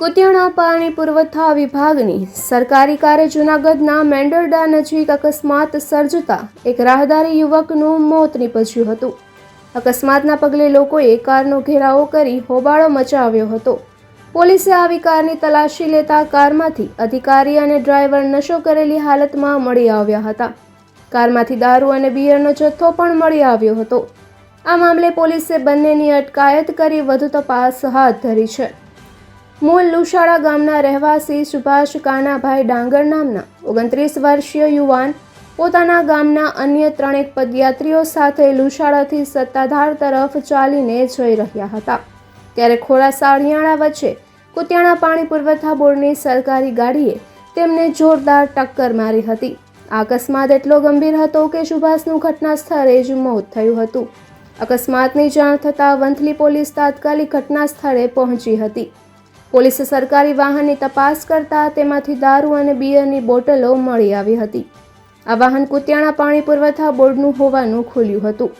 કુતિયાણા પાણી પુરવઠા વિભાગની સરકારી કારે જૂનાગઢના મેંદરડા નજીક અકસ્માત સર્જતા એક રાહદારી યુવકનું મોત નીપજ્યું હતું। અકસ્માતના પગલે લોકોએ કારનો ઘેરાવો કરી હોબાળો મચાવ્યો હતો। પોલીસે આવી કારની તલાશી લેતા કારમાંથી અધિકારી અને ડ્રાઈવર નશો કરેલી હાલતમાં મળી આવ્યા હતા। કારમાંથી દારૂ અને બિયરનો જથ્થો પણ મળી આવ્યો હતો। આ મામલે પોલીસે બંનેની અટકાયત કરી વધુ તપાસ હાથ ધરી છે। મૂળ લુશાળા ગામના રહેવાસી સુભાષ કાનાભાઈ ડાંગર નામના 29 વર્ષીય યુવાન પોતાના ગામના અન્ય 3 પદયાત્રીઓ સાથે લુશાળાથી સત્તાધાર તરફ ચાલીને જઈ રહ્યા હતા ત્યારે ખોડા સાળિયાણા વચ્ચે કુતિયાણા પાણી પુરવઠા બોર્ડની સરકારી ગાડીએ તેમને જોરદાર ટક્કર મારી હતી। આ અકસ્માત એટલો ગંભીર હતો કે સુભાષનું ઘટના સ્થળે જ મોત થયું હતું। અકસ્માતની જાણ થતાં વંથલી પોલીસ તાત્કાલિક ઘટના સ્થળે પહોંચી હતી। પોલીસે સરકારી વાહનની તપાસ કરતા તેમાંથી દારૂ અને બિયરની બોટલો મળી આવી હતી। આ વાહન કુતિયાણા પાણી પુરવઠા બોર્ડનું હોવાનું ખુલ્યું હતું।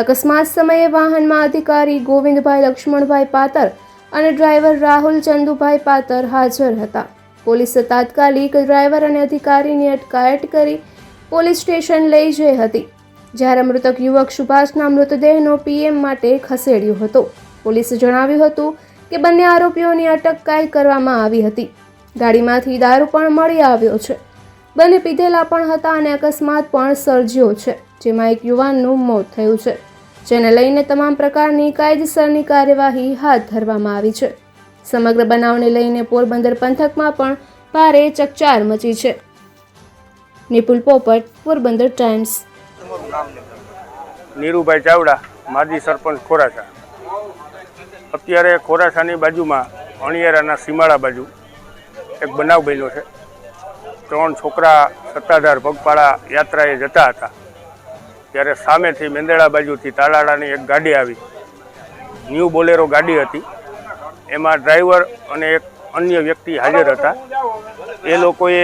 અકસ્માત સમયે વાહનમાં અધિકારી ગોવિંદભાઈ લક્ષ્મણભાઈ પાતર અને ડ્રાઈવર રાહુલ ચંદુભાઈ પાતર હાજર હતા। પોલીસે તાત્કાલિક ડ્રાઈવર અને અધિકારીની અટકાયત કરી પોલીસ સ્ટેશન લઈ જઈ હતી જ્યારે મૃતક યુવક સુભાષના મૃતદેહનો પીએમ માટે ખસેડ્યો હતો। પોલીસે જણાવ્યું હતું કે બંને આરોપીઓની અટકાયત કરવામાં આવી હતી। ગાડીમાંથી દારૂ પણ મળી આવ્યો છે। બંને પીધેલા પણ હતા અને અકસ્માત પણ સર્જ્યો છે જેમાં એક યુવાનનું મોત થયું છે જેને લઈને તમામ પ્રકારની કાયદેસરની કાર્યવાહી હાથ ધરવામાં આવી છે। સમગ્ર બનાવને લઈને પોરબંદર પંથકમાં પણ ભારે ચકચાર મચી છે। નિપુલ પોપટ, પોરબંદર ટાઈમ્સ। નીરુભાઈ ચાવડા, માજી સરપંચ ખોરાસા। અત્યારે ખોરાસાની બાજુમાં અણિયારાના સીમાડા બાજુ એક બનાવ બન્યો છે। 3 છોકરા સત્તાધાર પગપાળા યાત્રાએ જતા હતા ત્યારે સામેથી મેંદરડા બાજુથી તાલાળાની એક ગાડી આવી। ન્યૂ બોલેરો ગાડી હતી, એમાં ડ્રાઈવર અને એક અન્ય વ્યક્તિ હાજર હતા। એ લોકોએ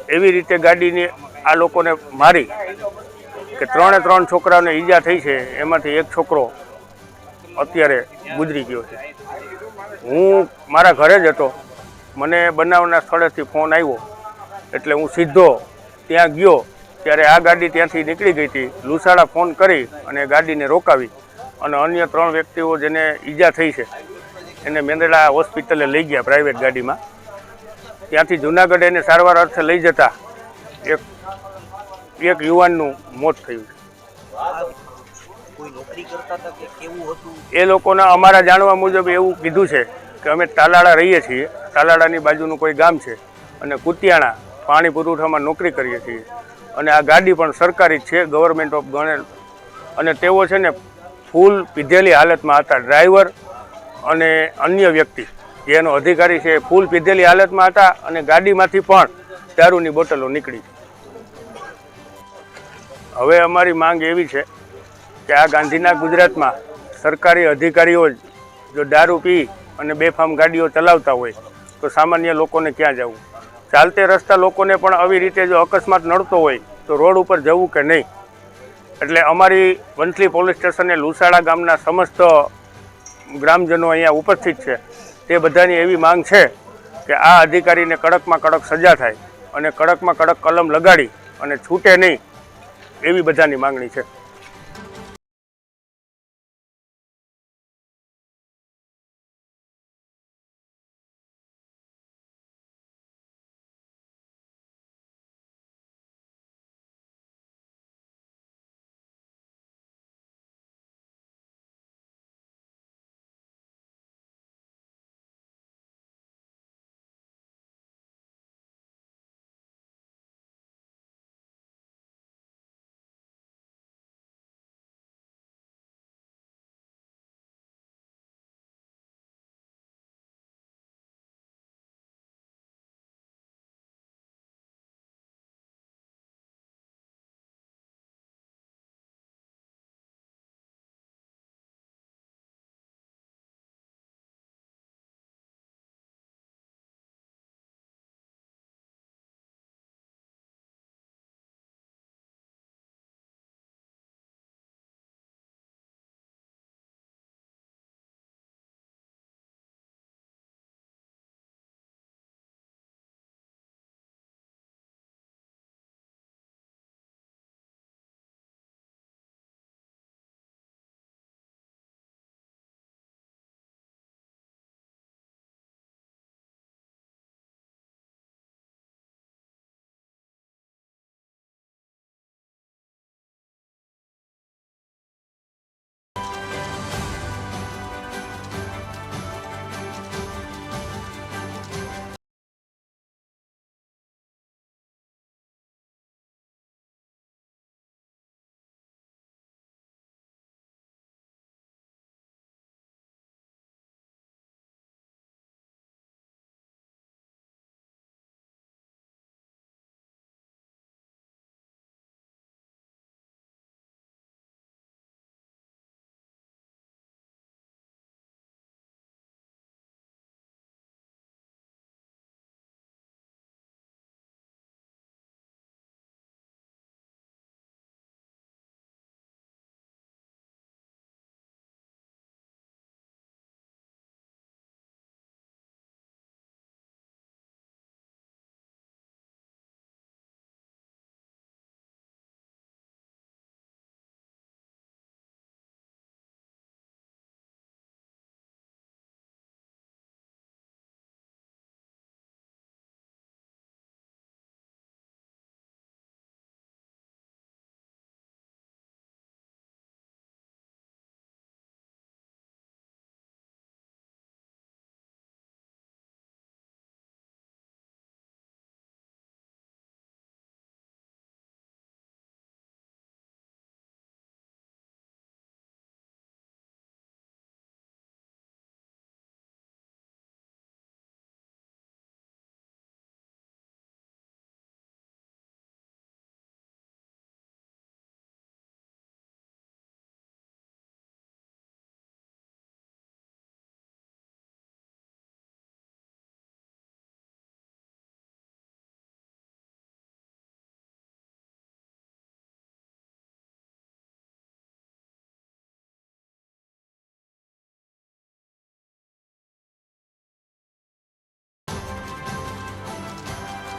એવી રીતે ગાડીને આ લોકોને મારી કે 3 છોકરાઓને ઈજા થઈ છે, એમાંથી એક છોકરો અત્યારે ગુજરી ગયો છે। હું મારા ઘરે જ હતો, મને બનાવના સ્થળેથી ફોન આવ્યો એટલે હું સીધો ત્યાં ગયો ત્યારે આ ગાડી ત્યાંથી નીકળી ગઈ હતી। લુસાડા ફોન કરી અને ગાડીને રોકાવી અને અન્ય 3 વ્યક્તિઓ જેને ઈજા થઈ છે એને મેંદરડા હોસ્પિટલે લઈ ગયા પ્રાઇવેટ ગાડીમાં। ત્યાંથી જૂનાગઢ એને સારવાર અર્થે લઈ જતા એક યુવાનનું મોત થયું છે। એ લોકોના અમારા જાણવા મુજબ એવું કીધું છે કે અમે તાલાળા રહીએ છીએ, તાલાળાની બાજુનું કોઈ ગામ છે અને કુતિયાણા પાણી પુરવઠામાં નોકરી કરીએ છીએ અને આ ગાડી પણ સરકારી જ છે, ગવર્મેન્ટ ઓફ ગણેલ। અને તેઓ છે ને ફૂલ પીધેલી હાલતમાં હતા। ડ્રાઈવર અને અન્ય વ્યક્તિ જેનો અધિકારી છે ફૂલ પીધેલી હાલતમાં હતા અને ગાડીમાંથી પણ દારૂની બોટલો નીકળી। હવે અમારી માંગ એવી છે કે આ ગાંધીના ગુજરાતમાં સરકારી અધિકારીઓ જો દારૂ પી અને બેફામ ગાડીઓ ચલાવતા હોય તો સામાન્ય લોકોને ક્યાં જવું? ચાલતે રસ્તા લોકોને પણ આવી રીતે જો અકસ્માત નડતો હોય તો રોડ ઉપર જવું કે નહીં? એટલે અમારી વંથલી પોલીસ સ્ટેશને લુસાડા ગામના સમસ્ત ગ્રામજનો અહીંયા ઉપસ્થિત છે, તે બધાની એવી માંગ છે કે આ અધિકારીને કડકમાં કડક સજા થાય અને કડકમાં કડક કલમ લગાડી અને છૂટે નહીં એવી બધાની માંગણી છે।